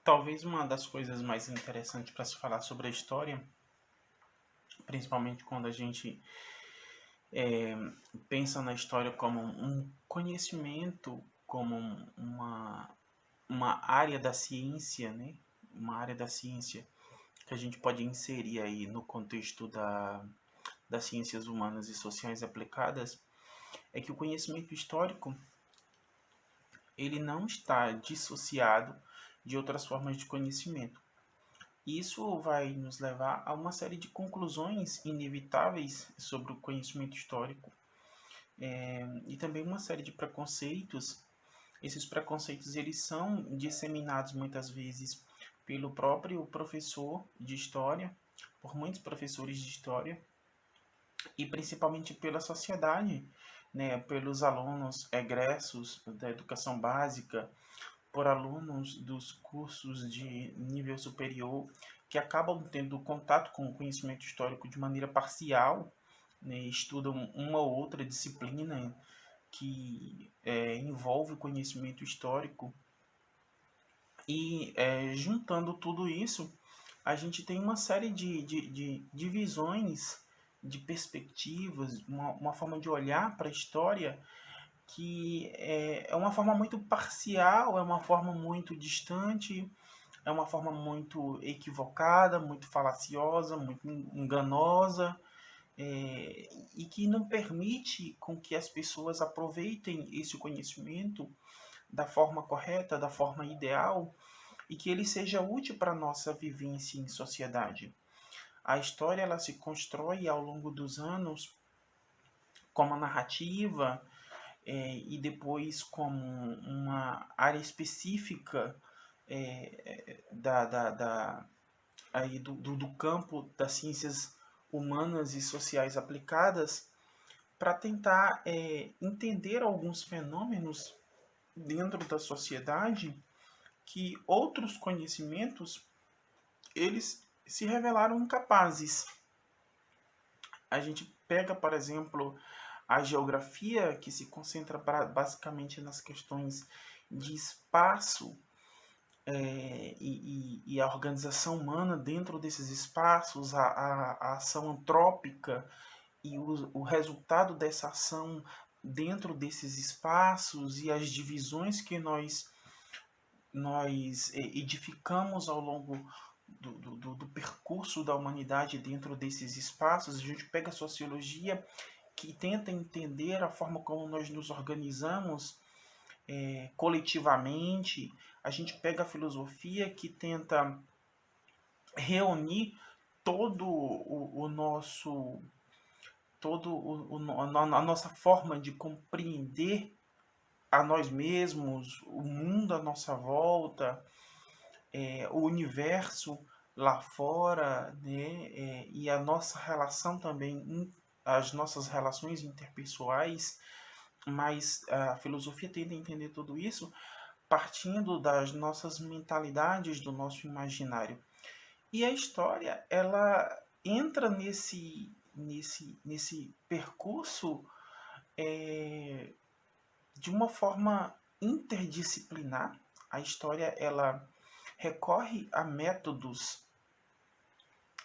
Talvez uma das coisas mais interessantes para se falar sobre a história, principalmente quando a gente é, pensa na história como um conhecimento, como uma área da ciência, né? Uma área da ciência que a gente pode inserir aí no contexto das ciências humanas e sociais aplicadas, é que o conhecimento histórico ele não está dissociado de outras formas de conhecimento. Isso vai nos levar a uma série de conclusões inevitáveis sobre o conhecimento histórico e também uma série de preconceitos. Esses preconceitos eles são disseminados muitas vezes pelo próprio professor de história, por muitos professores de história e principalmente pela sociedade, né, pelos alunos egressos da educação básica, por alunos dos cursos de nível superior que acabam tendo contato com o conhecimento histórico de maneira parcial, né, estudam uma ou outra disciplina que envolve o conhecimento histórico e juntando tudo isso, a gente tem uma série de visões, de perspectivas, uma forma de olhar para a história que é uma forma muito parcial, é uma forma muito distante, é uma forma muito equivocada, muito falaciosa, muito enganosa, e que não permite com que as pessoas aproveitem esse conhecimento da forma correta, da forma ideal, e que ele seja útil para a nossa vivência em sociedade. A história ela se constrói ao longo dos anos como a narrativa e depois como uma área específica aí do campo das ciências humanas e sociais aplicadas para tentar entender alguns fenômenos dentro da sociedade que outros conhecimentos eles se revelaram incapazes. A gente pega, por exemplo, a geografia, que se concentra basicamente nas questões de espaço e a organização humana dentro desses espaços, a ação antrópica e o resultado dessa ação dentro desses espaços e as divisões que nós edificamos ao longo do percurso da humanidade dentro desses espaços. A gente pega a sociologia que tenta entender a forma como nós nos organizamos coletivamente. A gente pega a filosofia que tenta reunir todo o nosso a nossa forma de compreender a nós mesmos, o mundo à nossa volta, o universo lá fora, né? E a nossa relação também, as nossas relações interpessoais, mas a filosofia tenta entender tudo isso partindo das nossas mentalidades, do nosso imaginário. E a história, ela entra nesse percurso de uma forma interdisciplinar. A história, ela recorre a métodos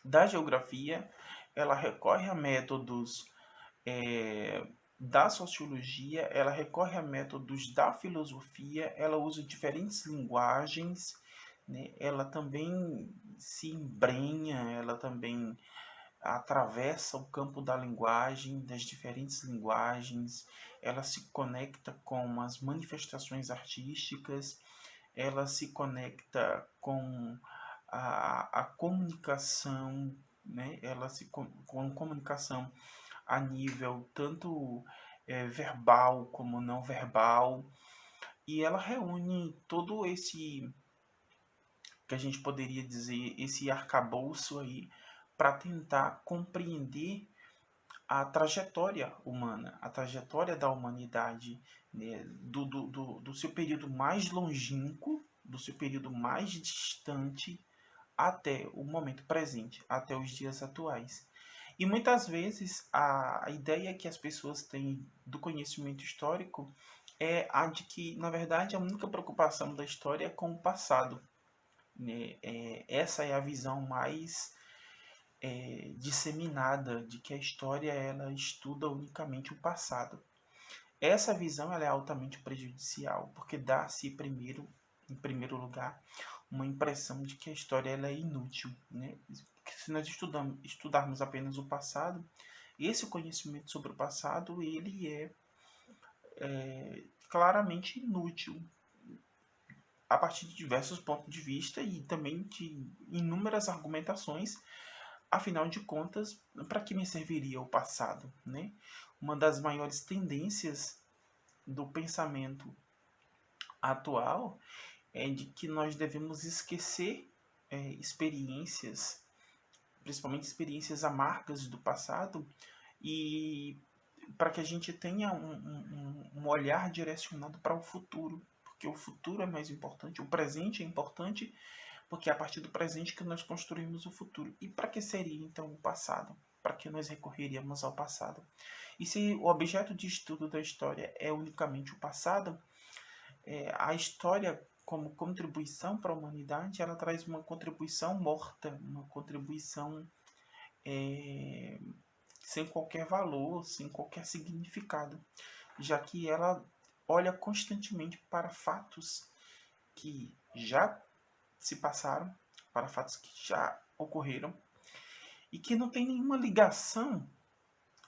da geografia, ela recorre a métodos da sociologia, ela recorre a métodos da filosofia, ela usa diferentes linguagens, né? Ela também se embrenha, ela também atravessa o campo da linguagem, das diferentes linguagens, ela se conecta com as manifestações artísticas, ela se conecta com a comunicação, né? Ela se com comunicação a nível tanto verbal como não verbal, e ela reúne todo esse que a gente poderia dizer esse arcabouço aí para tentar compreender a trajetória humana, a trajetória da humanidade, né, do seu período mais longínquo, do seu período mais distante até o momento presente, até os dias atuais. E muitas vezes a ideia que as pessoas têm do conhecimento histórico é a de que, na verdade, a única preocupação da história é com o passado. né? Essa é a visão mais disseminada de que a história ela estuda unicamente o passado. Essa visão ela é altamente prejudicial, porque dá-se em primeiro lugar, uma impressão de que a história ela é inútil, né? Porque se nós estudarmos apenas o passado, esse conhecimento sobre o passado ele claramente inútil a partir de diversos pontos de vista e também de inúmeras argumentações. Afinal de contas, para que me serviria o passado, né? Uma das maiores tendências do pensamento atual é de que nós devemos esquecer experiências, principalmente experiências amargas do passado, e para que a gente tenha um olhar direcionado para o futuro, porque o futuro é mais importante, o presente é importante, porque é a partir do presente que nós construímos o futuro. E para que seria então o passado? Para que nós recorreríamos ao passado? E se o objeto de estudo da história é unicamente o passado, a história como contribuição para a humanidade, ela traz uma contribuição morta, uma contribuição sem qualquer valor, sem qualquer significado, já que ela olha constantemente para fatos que já se passaram, para fatos que já ocorreram e que não tem nenhuma ligação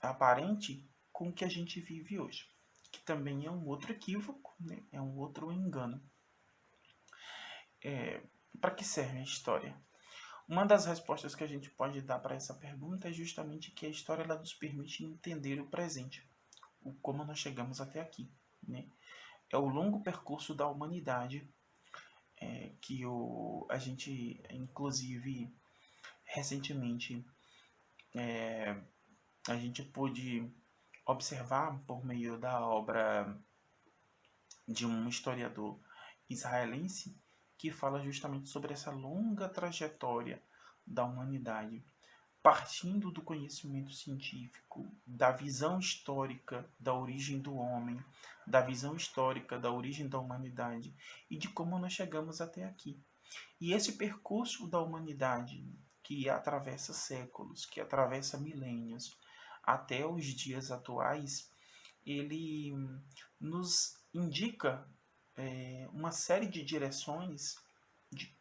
aparente com o que a gente vive hoje, que também é um outro equívoco, né? É um outro engano. Para que serve a história? Uma das respostas que a gente pode dar para essa pergunta é justamente que a história ela nos permite entender o presente, como nós chegamos até aqui, né? É o longo percurso da humanidade que a gente, inclusive, recentemente, a gente pôde observar por meio da obra de um historiador israelense que fala justamente sobre essa longa trajetória da humanidade, partindo do conhecimento científico, da visão histórica da origem do homem, da visão histórica da origem da humanidade e de como nós chegamos até aqui. E esse percurso da humanidade, que atravessa séculos, que atravessa milênios, até os dias atuais, ele nos indica uma série de direções de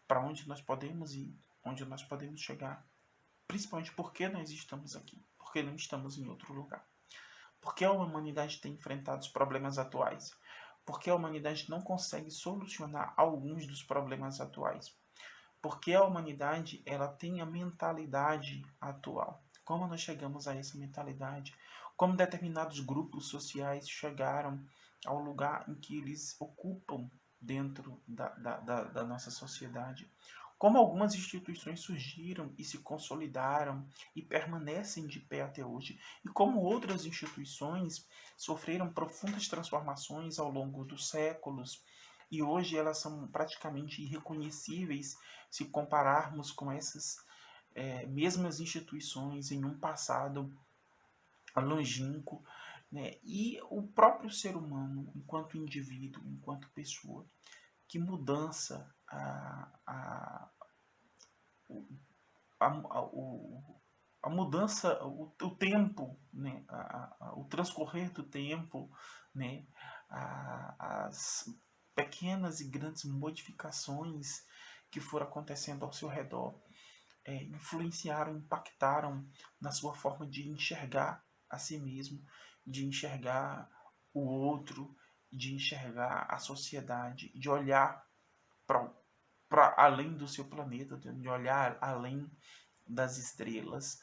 para onde nós podemos ir, onde nós podemos chegar, principalmente porque nós estamos aqui, porque não estamos em outro lugar. Porque a humanidade tem enfrentado os problemas atuais, porque a humanidade não consegue solucionar alguns dos problemas atuais, porque a humanidade ela tem a mentalidade atual. Como nós chegamos a essa mentalidade? Como determinados grupos sociais chegaram ao lugar em que eles ocupam dentro da nossa sociedade? Como algumas instituições surgiram e se consolidaram e permanecem de pé até hoje, e como outras instituições sofreram profundas transformações ao longo dos séculos, e hoje elas são praticamente irreconhecíveis se compararmos com essas mesmas instituições em um passado longínquo, né? E o próprio ser humano, enquanto indivíduo, enquanto pessoa, que mudança a mudança, o tempo, né? O transcorrer do tempo, né? As pequenas e grandes modificações que foram acontecendo ao seu redor influenciaram, impactaram na sua forma de enxergar a si mesmo, de enxergar o outro, de enxergar a sociedade, de olhar para além do seu planeta, de olhar além das estrelas.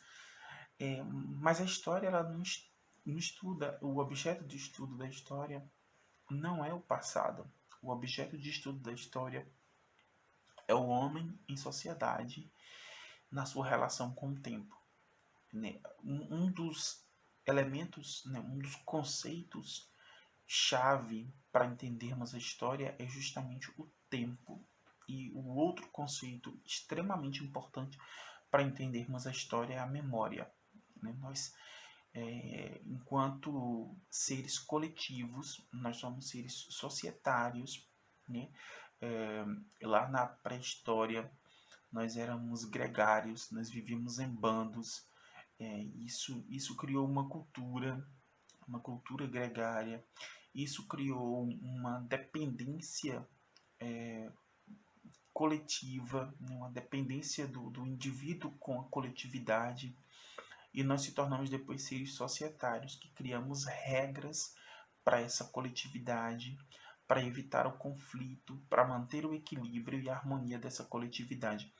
Mas a história ela não estuda, o objeto de estudo da história não é o passado. O objeto de estudo da história é o homem em sociedade na sua relação com o tempo. Né? Um dos elementos, né, um dos conceitos chave para entendermos a história é justamente o tempo. E o outro conceito extremamente importante para entendermos a história é a memória. Né? Nós, enquanto seres coletivos, nós somos seres societários, né? Lá na pré-história, nós éramos gregários, nós vivíamos em bandos. Isso criou uma cultura gregária. Isso criou uma dependência coletiva, né, uma dependência do indivíduo com a coletividade. E nós se tornamos depois seres societários, que criamos regras para essa coletividade, para evitar o conflito, para manter o equilíbrio e a harmonia dessa coletividade.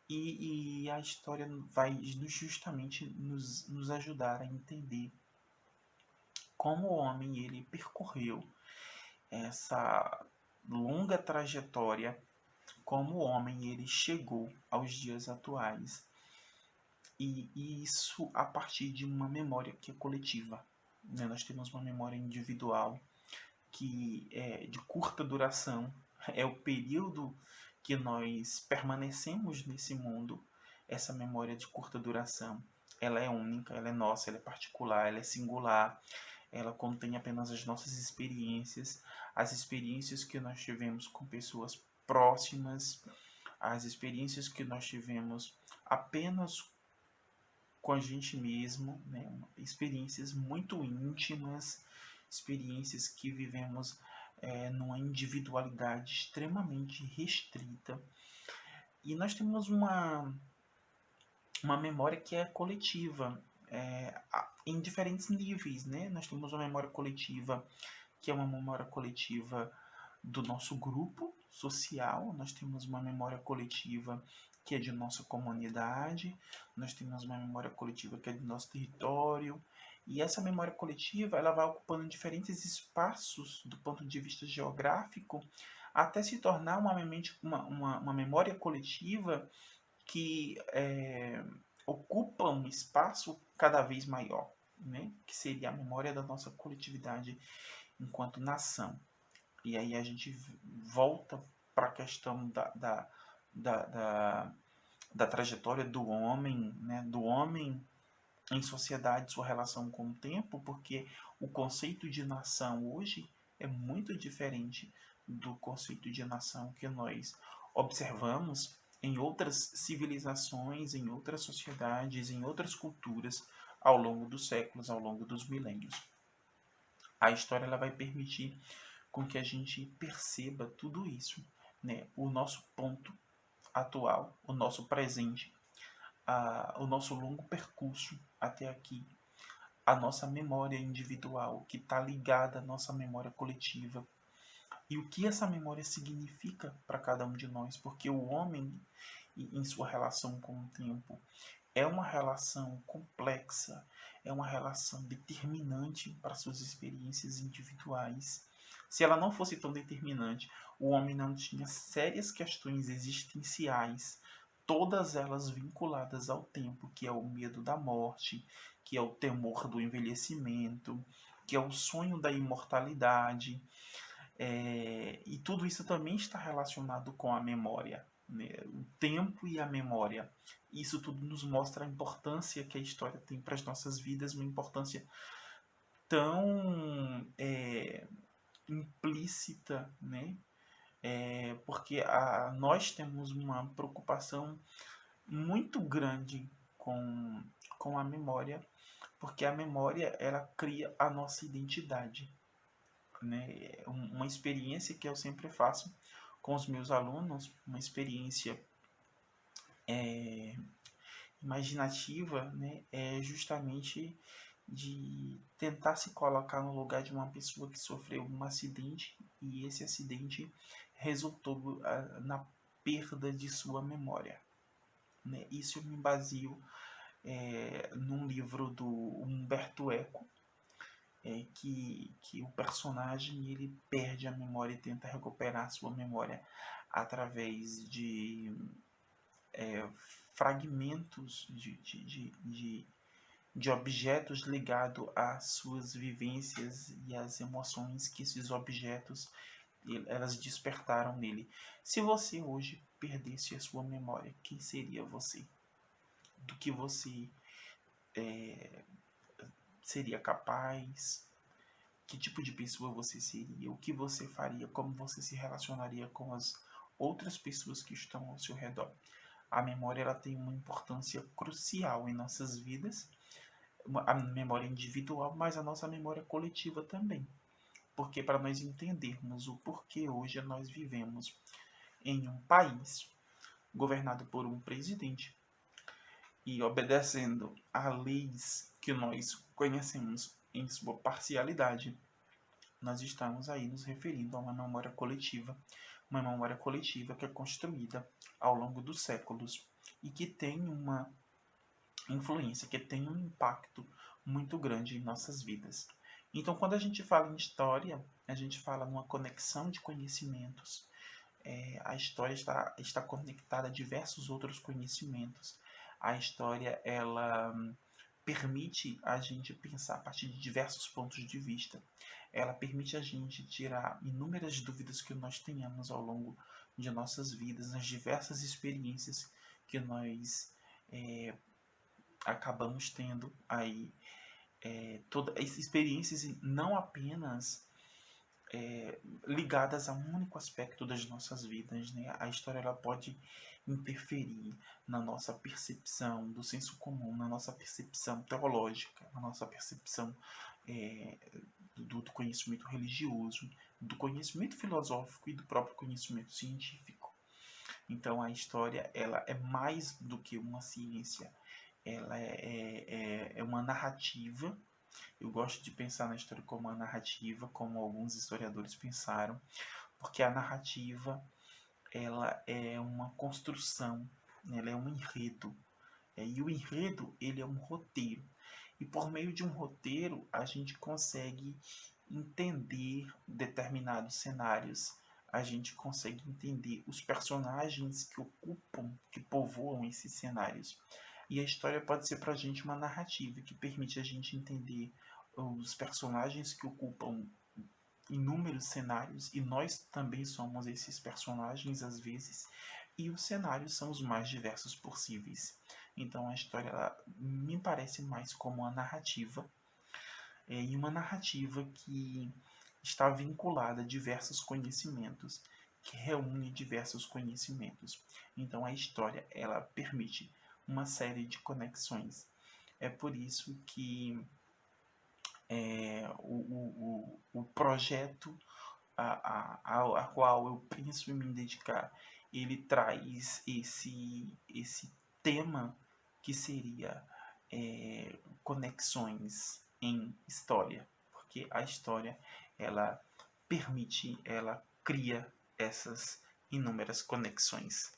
E a história vai justamente nos ajudar a entender como o homem ele percorreu essa longa trajetória, como o homem ele chegou aos dias atuais. E isso a partir de uma memória que é coletiva. Né? Nós temos uma memória individual que é de curta duração, é o período que nós permanecemos nesse mundo. Essa memória de curta duração, ela é única, ela é nossa, ela é particular, ela é singular, ela contém apenas as nossas experiências, as experiências que nós tivemos com pessoas próximas, as experiências que nós tivemos apenas com a gente mesmo, né? Experiências muito íntimas, experiências que vivemos numa individualidade extremamente restrita. E nós temos uma memória que é coletiva, em diferentes níveis, né? Nós temos uma memória coletiva que é uma memória coletiva do nosso grupo social, nós temos uma memória coletiva que é de nossa comunidade, nós temos uma memória coletiva que é do nosso território, e essa memória coletiva ela vai ocupando diferentes espaços do ponto de vista geográfico, até se tornar uma memória coletiva que ocupa um espaço cada vez maior, né? Que seria a memória da nossa coletividade enquanto nação. E aí a gente volta para a questão da, da, da trajetória do homem, né? Do homem em sociedade, sua relação com o tempo, porque o conceito de nação hoje é muito diferente do conceito de nação que nós observamos em outras civilizações, em outras sociedades, em outras culturas ao longo dos séculos, ao longo dos milênios. A história ela vai permitir com que a gente perceba tudo isso, né? O nosso ponto atual, o nosso presente, o nosso longo percurso até aqui, a nossa memória individual que está ligada à nossa memória coletiva e o que essa memória significa para cada um de nós, porque o homem, em sua relação com o tempo, é uma relação complexa, é uma relação determinante para suas experiências individuais. Se ela não fosse tão determinante, o homem não tinha sérias questões existenciais, todas elas vinculadas ao tempo, que é o medo da morte, que é o temor do envelhecimento, que é o sonho da imortalidade. E tudo isso também está relacionado com a memória, né? O tempo e a memória. Isso tudo nos mostra a importância que a história tem para as nossas vidas, uma importância tão implícita, né? Porque nós temos uma preocupação muito grande com a memória, porque a memória ela cria a nossa identidade, né? Uma experiência que eu sempre faço com os meus alunos, uma experiência imaginativa, né? É justamente de tentar se colocar no lugar de uma pessoa que sofreu um acidente e esse acidente resultou na perda de sua memória, né? Isso eu me baseio num livro do Humberto Eco, que o personagem ele perde a memória e tenta recuperar a sua memória através de fragmentos de objetos ligados às suas vivências e às emoções que esses objetos elas despertaram nele. Se você hoje perdesse a sua memória, quem seria você? Do que você seria capaz? que tipo de pessoa você seria, o que você faria, como você se relacionaria com as outras pessoas que estão ao seu redor. A memória ela tem uma importância crucial em nossas vidas, a memória individual, mas a nossa memória coletiva também. Porque para nós entendermos o porquê hoje nós vivemos em um país governado por um presidente e obedecendo a leis que nós conhecemos em sua parcialidade, nós estamos aí nos referindo a uma memória coletiva que é construída ao longo dos séculos e que tem uma influência, que tem um impacto muito grande em nossas vidas. Então, quando a gente fala em história, a gente fala numa conexão de conhecimentos. A história está conectada a diversos outros conhecimentos. A história, ela permite a gente pensar a partir de diversos pontos de vista. Ela permite a gente tirar inúmeras dúvidas que nós tenhamos ao longo de nossas vidas, nas diversas experiências que nós acabamos tendo aí. Todas as experiências não apenas ligadas a um único aspecto das nossas vidas, né? A história ela pode interferir na nossa percepção do senso comum, na nossa percepção teológica, na nossa percepção é, do conhecimento religioso, do conhecimento filosófico e do próprio conhecimento científico. Então a história ela é mais do que uma ciência, ela é uma narrativa. Eu gosto de pensar na história como uma narrativa, como alguns historiadores pensaram, porque a narrativa ela é uma construção, ela é um enredo. E o enredo ele é um roteiro. E por meio de um roteiro a gente consegue entender determinados cenários, a gente consegue entender os personagens que ocupam, que povoam esses cenários. E a história pode ser para a gente uma narrativa que permite a gente entender os personagens que ocupam inúmeros cenários, e nós também somos esses personagens às vezes, e os cenários são os mais diversos possíveis. Então a história ela me parece mais como uma narrativa, e uma narrativa que está vinculada a diversos conhecimentos, que reúne diversos conhecimentos. Então a história ela permite uma série de conexões. É por isso que o projeto a qual eu penso em me dedicar, ele traz esse tema que seria conexões em história, porque a história ela permite, ela cria essas inúmeras conexões.